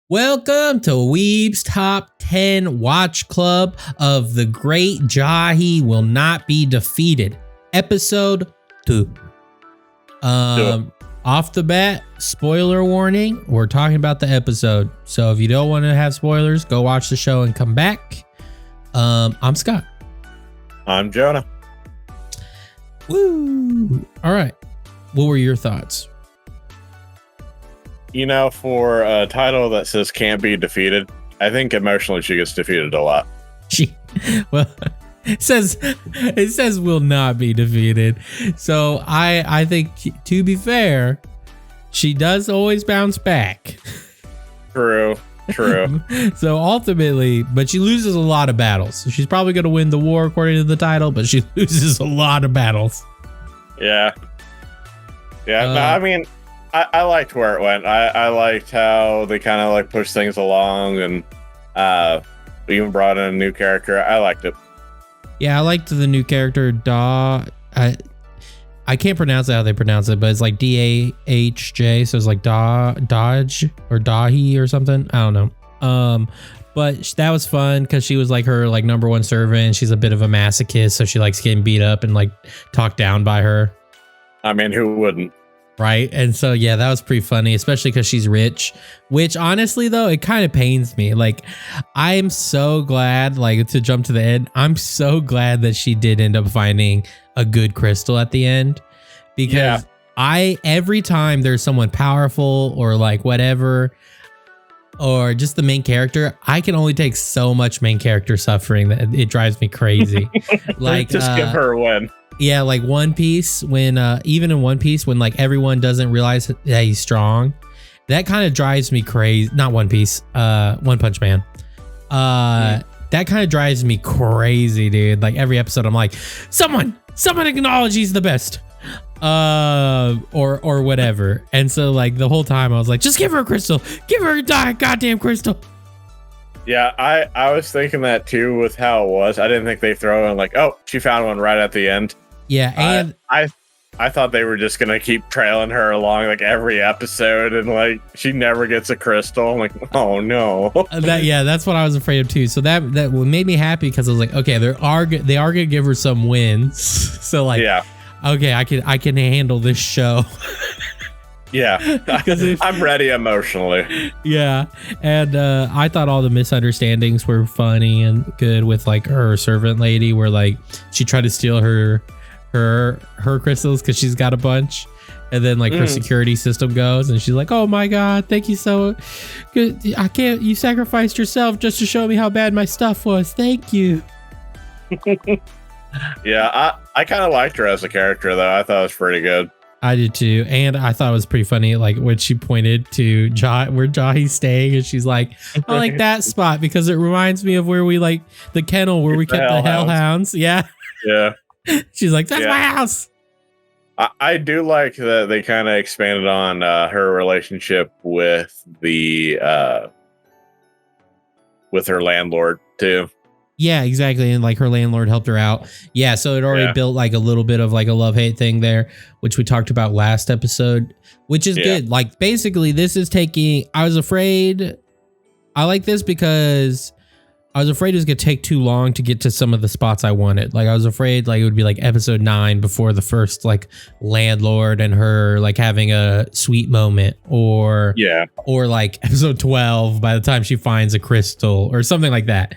Welcome to Weebs Top 10 Watch Club of The Great Jahy Will Not Be Defeated, Episode 2. Off the bat, spoiler warning, we're talking about the episode. So if you don't want to have spoilers, go watch the show and come back. I'm Scott. I'm Jonah. Woo! All right. What were your thoughts? You know, for a title that says can't be defeated, I think emotionally she gets defeated a lot. It says will not be defeated. So I think, to be fair, she does always bounce back. True. So ultimately, but she loses a lot of battles. So she's probably going to win the war according to the title, but she loses a lot of battles. Yeah. No, I mean, I liked where it went. I liked how they kind of like pushed things along and even brought in a new character. I liked it. Yeah, I liked the new character, I can't pronounce how they pronounce it, but it's like DAHJ. So it's like Dodge or Dahi or something. I don't know. But that was fun because she was like her like number one servant. She's a bit of a masochist, so she likes getting beat up and like talked down by her. I mean, who wouldn't? Right. And so, yeah, that was pretty funny, especially because she's rich, which honestly, though, it kind of pains me. Like, I'm so glad, like, to jump to the end, I'm so glad that she did end up finding a good crystal at the end, because every time there's someone powerful or like whatever, or just the main character, I can only take so much main character suffering that it drives me crazy. Like, just give her a win. Yeah, like One Piece, when even in One Piece, when like everyone doesn't realize that he's strong, that kind of drives me crazy. Not One Piece, One Punch Man. That kind of drives me crazy, dude. Like every episode, I'm like, someone acknowledge he's the best, or whatever. And so like the whole time, I was like, just give her a crystal, give her a goddamn crystal. Yeah, I was thinking that too with how it was. I didn't think they throw in like, oh, she found one right at the end. Yeah, and I thought they were just gonna keep trailing her along like every episode, and like she never gets a crystal. I'm like, oh no. That's what I was afraid of too. So that made me happy because I was like, okay, they are gonna give her some wins. So like, yeah, okay, I can handle this show. Yeah, because I'm ready emotionally. Yeah, and I thought all the misunderstandings were funny and good with like her servant lady, where like she tried to steal her crystals because she's got a bunch, and then like her security system goes, and she's like, "Oh my god, thank you so good. You sacrificed yourself just to show me how bad my stuff was. Thank you." Yeah, I kind of liked her as a character though. I thought it was pretty good. I did too, and I thought it was pretty funny, like when she pointed to where Jahy's staying, and she's like, "I like that spot because it reminds me of where we like the kennel where we kept the hellhounds." Yeah. She's like, "That's my house." I do like that they kind of expanded on her relationship with the with her landlord too. Yeah, exactly. And like her landlord helped her out. Yeah. So it already built like a little bit of like a love-hate thing there, which we talked about last episode, which is good. Like basically this is I was afraid. I like this because I was afraid it was going to take too long to get to some of the spots I wanted. Like I was afraid like it would be like episode 9 before the first like landlord and her like having a sweet moment, or like episode 12 by the time she finds a crystal or something like that.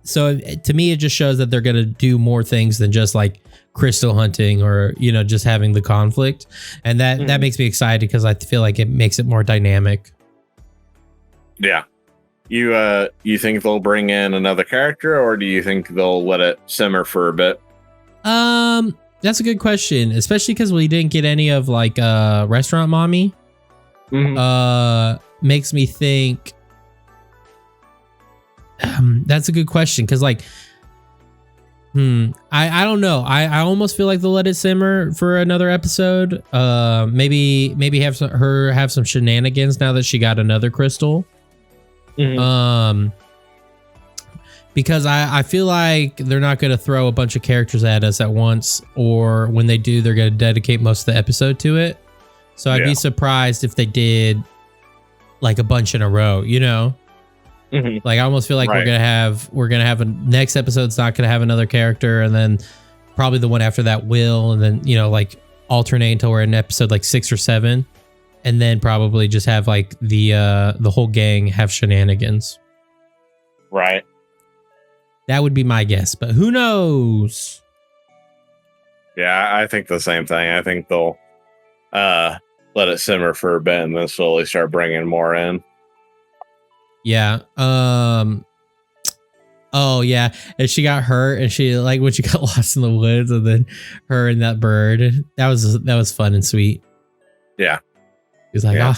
So to me, it just shows that they're going to do more things than just like crystal hunting or, you know, just having the conflict. And that makes me excited because I feel like it makes it more dynamic. Yeah. You think they'll bring in another character, or do you think they'll let it simmer for a bit? That's a good question, especially because we didn't get any of like Restaurant Mommy. Makes me think. That's a good question because like I don't know. I almost feel like they'll let it simmer for another episode. Maybe have some shenanigans now that she got another crystal. Because I feel like they're not going to throw a bunch of characters at us at once, or when they do, they're going to dedicate most of the episode to it. So I'd be surprised if they did like a bunch in a row, you know? Mm-hmm. Like I almost feel like Right. we're gonna have a next episode's not gonna have another character, and then probably the one after that will, and then you know like alternate until we're in episode like 6 or 7, and then probably just have like the whole gang have shenanigans. Right. That would be my guess, but who knows? Yeah, I think the same thing. I think they'll let it simmer for a bit and then slowly start bringing more in. Yeah. Oh yeah, and she got hurt, and she like when she got lost in the woods, and then her and that bird. That was fun and sweet. Yeah. He's like, Yeah.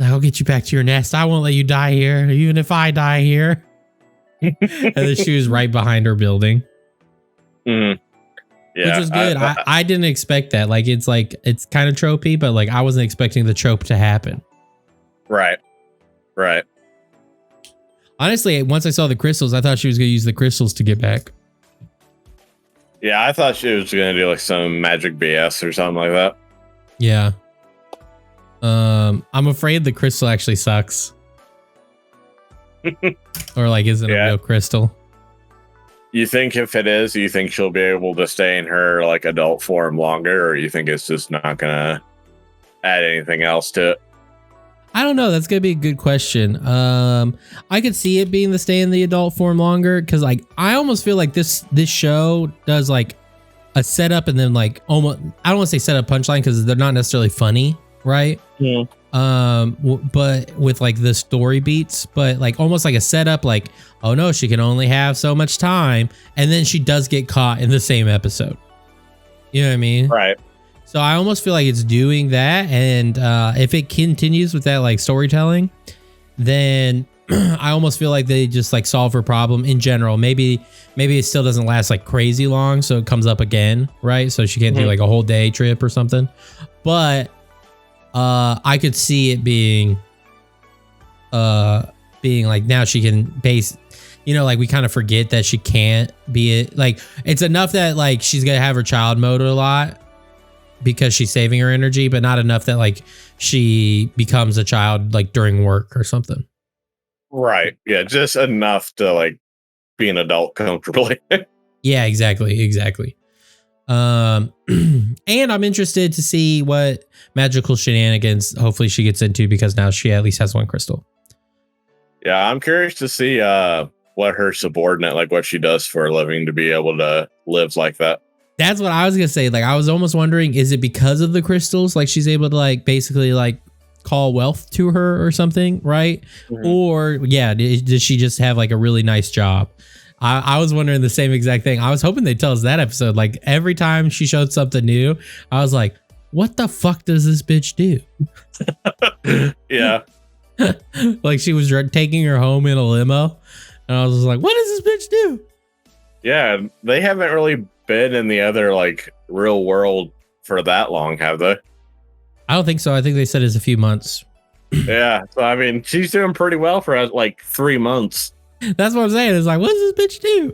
oh, I'll get you back to your nest. I won't let you die here, even if I die here. And then she was right behind her building. Mm. Yeah, which was good. I didn't expect that. Like it's kind of tropey, but like I wasn't expecting the trope to happen. Right. Right. Honestly, once I saw the crystals, I thought she was going to use the crystals to get back. Yeah, I thought she was going to do like some magic BS or something like that. Yeah. I'm afraid the crystal actually sucks. Or like isn't a real crystal. You think if it is, you think she'll be able to stay in her like adult form longer, or you think it's just not going to add anything else to it? I don't know. That's gonna be a good question. I could see it being the stay in the adult form longer, because like I almost feel like this show does like a setup and then like almost, I don't want to say setup punchline because they're not necessarily funny, right? Yeah. But with like the story beats, but like almost like a setup, like oh no, she can only have so much time, and then she does get caught in the same episode. You know what I mean? Right. So I almost feel like it's doing that, and if it continues with that like storytelling, then I almost feel like they just like solve her problem in general. Maybe it still doesn't last like crazy long, so it comes up again, right? So she can't do like a whole day trip or something. But I could see it being like now she can base. You know, like we kind of forget that she can't be it. Like it's enough that like she's gonna have her child mode a lot, because she's saving her energy, but not enough that like she becomes a child like during work or something. Right. Yeah. Just enough to like be an adult comfortably. Yeah, exactly. And I'm interested to see what magical shenanigans hopefully she gets into, because now she at least has one crystal. Yeah. I'm curious to see what her subordinate, like what she does for a living to be able to live like that. That's what I was gonna say. Like I was almost wondering, is it because of the crystals? Like she's able to like basically like call wealth to her or something, right? Mm-hmm. Or yeah, does she just have like a really nice job? I was wondering the same exact thing. I was hoping they'd tell us that episode. Like every time she showed something new, I was like, what the fuck does this bitch do? Yeah. Like she was taking her home in a limo, and I was like, what does this bitch do? Yeah, they haven't really been in the other like real world for that long, have they? I don't think so. I think they said it's a few months. Yeah, so I mean, she's doing pretty well for like 3 months. That's what I'm saying. It's like, what does this bitch do?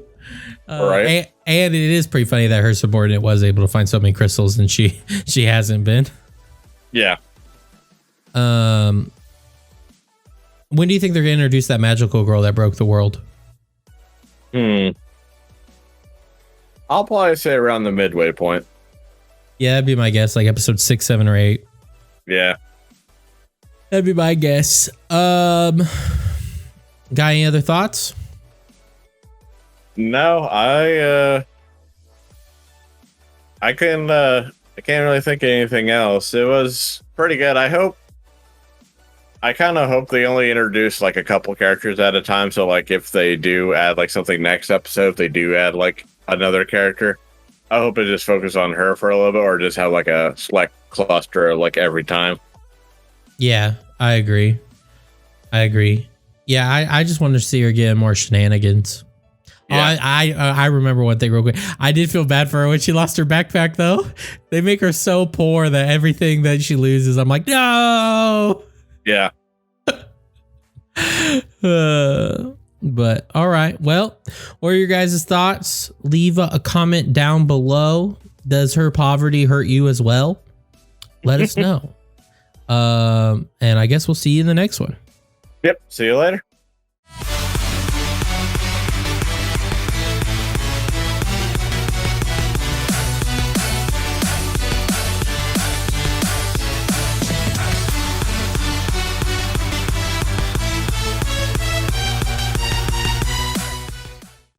Right. And it is pretty funny that her subordinate was able to find so many crystals and she hasn't been. Yeah. When do you think they're gonna introduce that magical girl that broke the world? I'll probably say around the midway point. Yeah, that'd be my guess. Like episode 6, 7, or 8. Yeah. That'd be my guess. Got any other thoughts? No, I can't really think of anything else. It was pretty good. I kind of hope they only introduce like a couple characters at a time. So like if they do add like something next episode, if they do add like another character, I hope it just focus on her for a little bit, or just have like a select cluster like every time. Yeah, I agree. Yeah, I just wanted to see her get more shenanigans. Yeah. Oh, I remember one thing real quick. I did feel bad for her when she lost her backpack, though. They make her so poor that everything that she loses, I'm like, no. Yeah. But all right. Well, what are your guys' thoughts? Leave a comment down below. Does her poverty hurt you as well? Let us know. And I guess we'll see you in the next one. Yep. See you later.